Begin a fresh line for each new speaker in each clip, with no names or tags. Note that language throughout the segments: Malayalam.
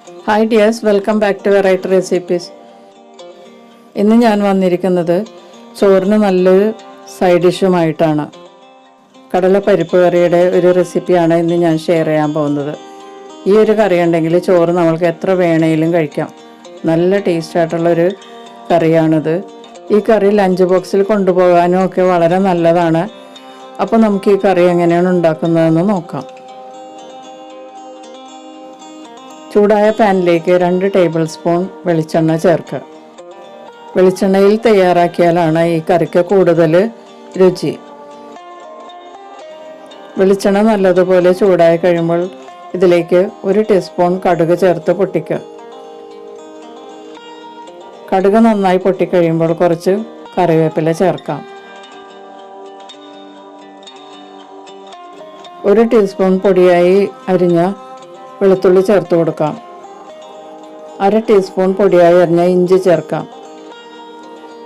Hi dears, welcome back to variety recipes. ഇന്ന് ഞാൻ വന്നിരിക്കുന്നത് ചോറിന് നല്ലൊരു സൈഡ് ഡിഷുമായിട്ടാണ്. കടലപ്പരിപ്പ് കറിയുടെ ഒരു റെസിപ്പിയാണ് ഇന്ന് ഞാൻ ഷെയർ ചെയ്യാൻ പോകുന്നത്. ഈ ഒരു കറി ഉണ്ടെങ്കിൽ ചോറ് നമ്മൾക്ക് എത്ര വേണേലും കഴിക്കാം. നല്ല ടേസ്റ്റ് ആയിട്ടുള്ളൊരു കറിയാണിത്. ഈ കറി ലഞ്ച് ബോക്സിൽ കൊണ്ടുപോകാനും ഒക്കെ വളരെ നല്ലതാണ്. അപ്പോൾ നമുക്ക് ഈ കറി എങ്ങനെയാണ് ഉണ്ടാക്കുന്നതെന്ന് നോക്കാം. ചൂടായ പാനിലേക്ക് 2 ടേബിൾ സ്പൂൺ വെളിച്ചെണ്ണ ചേർക്കുക. വെളിച്ചെണ്ണയിൽ തയ്യാറാക്കിയാലാണ് ഈ കറിക്ക് കൂടുതൽ രുചി. വെളിച്ചെണ്ണ നല്ലതുപോലെ ചൂടായി കഴിയുമ്പോൾ ഇതിലേക്ക് 1 ടീസ്പൂൺ കടുക് ചേർത്ത് പൊട്ടിക്കുക. കടുക് നന്നായി പൊട്ടിക്കഴിയുമ്പോൾ കുറച്ച് കറിവേപ്പില ചേർക്കാം. 1 ടീസ്പൂൺ പൊടിയായി അരിഞ്ഞ വെളുത്തുള്ളി ചേർത്ത് കൊടുക്കാം. 1/2 ടീസ്പൂൺ പൊടിയായി അരിഞ്ഞ ഇഞ്ചി ചേർക്കാം.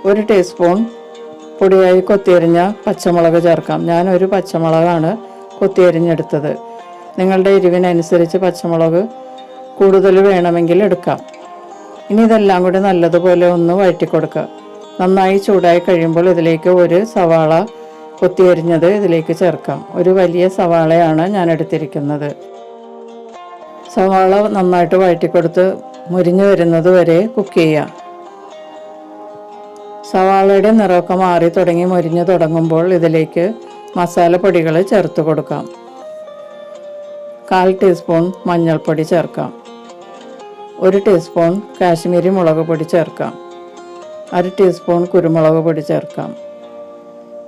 1 ടീസ്പൂൺ പൊടിയായി കൊത്തിയരിഞ്ഞ പച്ചമുളക് ചേർക്കാം. ഞാൻ 1 പച്ചമുളകാണ് കൊത്തിയരിഞ്ഞെടുത്തത്. നിങ്ങളുടെ എരിവിനനുസരിച്ച് പച്ചമുളക് കൂടുതൽ വേണമെങ്കിൽ എടുക്കാം. ഇനി ഇതെല്ലാം കൂടി നല്ലതുപോലെ ഒന്ന് വഴറ്റി കൊടുക്കുക. നന്നായി ചൂടായി കഴിയുമ്പോൾ ഇതിലേക്ക് 1 സവാള കൊത്തിയരിഞ്ഞത് ഇതിലേക്ക് ചേർക്കാം. 1 വലിയ സവാളയാണ് ഞാൻ എടുത്തിരിക്കുന്നത്. സവാള നന്നായിട്ട് വഴറ്റിക്കൊടുത്ത് മുരിഞ്ഞു വരുന്നത് വരെ കുക്ക് ചെയ്യാം. സവാളയുടെ നിറമൊക്കെ മാറി തുടങ്ങി മുരിഞ്ഞു തുടങ്ങുമ്പോൾ ഇതിലേക്ക് മസാലപ്പൊടികൾ ചേർത്ത് കൊടുക്കാം. 1/4 ടീസ്പൂൺ മഞ്ഞൾപ്പൊടി ചേർക്കാം. 1 ടീസ്പൂൺ കാശ്മീരി മുളക് പൊടി ചേർക്കാം. 1/2 ടീസ്പൂൺ കുരുമുളക് പൊടി ചേർക്കാം.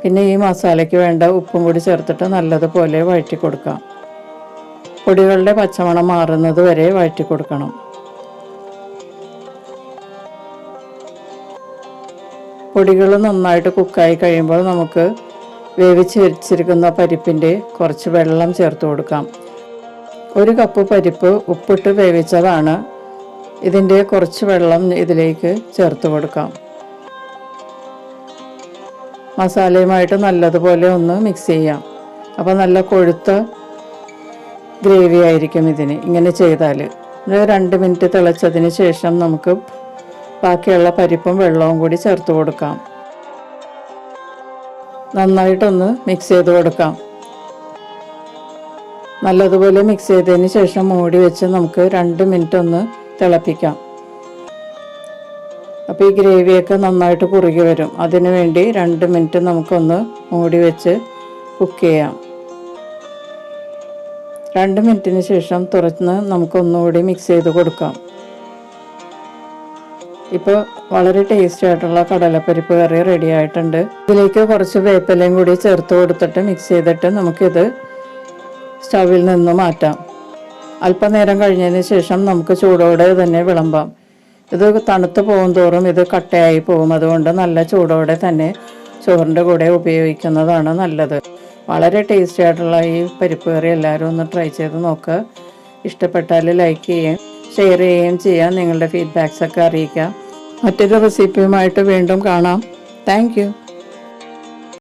പിന്നെ ഈ മസാലയ്ക്ക് വേണ്ട ഉപ്പും കൂടി ചേർത്തിട്ട് നല്ലതുപോലെ വഴറ്റി കൊടുക്കാം. പൊടികളുടെ പച്ചമണം മാറുന്നത് വരെ വഴറ്റി കൊടുക്കണം. പൊടികൾ നന്നായിട്ട് കുക്കായി കഴിയുമ്പോൾ നമുക്ക് വേവിച്ച് വെച്ചിരിക്കുന്ന പരിപ്പിൻ്റെ കുറച്ച് വെള്ളം ചേർത്ത് കൊടുക്കാം. 1 കപ്പ് പരിപ്പ് ഉപ്പിട്ട് വേവിച്ചതാണ്. ഇതിൻ്റെ കുറച്ച് വെള്ളം ഇതിലേക്ക് ചേർത്ത് കൊടുക്കാം. മസാലയുമായിട്ട് നല്ലതുപോലെ ഒന്ന് മിക്സ് ചെയ്യാം. അപ്പോൾ നല്ല കൊഴുത്ത ഗ്രേവി ആയിരിക്കും ഇതിന് ഇങ്ങനെ ചെയ്താൽ. 2 മിനിറ്റ് തിളച്ചതിന് ശേഷം നമുക്ക് ബാക്കിയുള്ള പരിപ്പും വെള്ളവും കൂടി ചേർത്ത് കൊടുക്കാം. നന്നായിട്ടൊന്ന് മിക്സ് ചെയ്ത് കൊടുക്കാം. നല്ലതുപോലെ മിക്സ് ചെയ്തതിന് ശേഷം മൂടി വെച്ച് നമുക്ക് 2 മിനിറ്റ് ഒന്ന് തിളപ്പിക്കാം. അപ്പോൾ ഈ ഗ്രേവിയൊക്കെ നന്നായിട്ട് കുറുകി വരും. അതിനു വേണ്ടി 2 മിനിറ്റ് നമുക്കൊന്ന് മൂടി വെച്ച് കുക്ക് ചെയ്യാം. 2 മിനിറ്റിന് ശേഷം തുറന്ന് നമുക്കൊന്നുകൂടി മിക്സ് ചെയ്ത് കൊടുക്കാം. ഇപ്പോൾ വളരെ ടേസ്റ്റി ആയിട്ടുള്ള കടലപ്പരിപ്പ് കറി റെഡി ആയിട്ടുണ്ട്. ഇതിലേക്ക് കുറച്ച് വേപ്പിലയും കൂടി ചേർത്ത് കൊടുത്തിട്ട് മിക്സ് ചെയ്തിട്ട് നമുക്കിത് സ്റ്റവിൽ നിന്ന് മാറ്റാം. അല്പനേരം കഴിഞ്ഞതിന് ശേഷം നമുക്ക് ചൂടോടെ തന്നെ വിളമ്പാം. ഇത് തണുത്ത് പോകും തോറും ഇത് കട്ടയായി പോകും. അതുകൊണ്ട് നല്ല ചൂടോടെ തന്നെ ചോറിൻ്റെ കൂടെ ഉപയോഗിക്കുന്നതാണ് നല്ലത്. വളരെ ടേസ്റ്റി ആയിട്ടുള്ള ഈ പരിപ്പ് കറി എല്ലാവരും ഒന്ന് ട്രൈ ചെയ്ത് നോക്കുക. ഇഷ്ടപ്പെട്ടാൽ ലൈക്ക് ചെയ്യുകയും ഷെയർ ചെയ്യുകയും ചെയ്യാം. നിങ്ങളുടെ ഫീഡ്ബാക്സൊക്കെ അറിയിക്കാം. മറ്റൊരു റെസിപ്പിയുമായിട്ട് വീണ്ടും കാണാം. Thank you.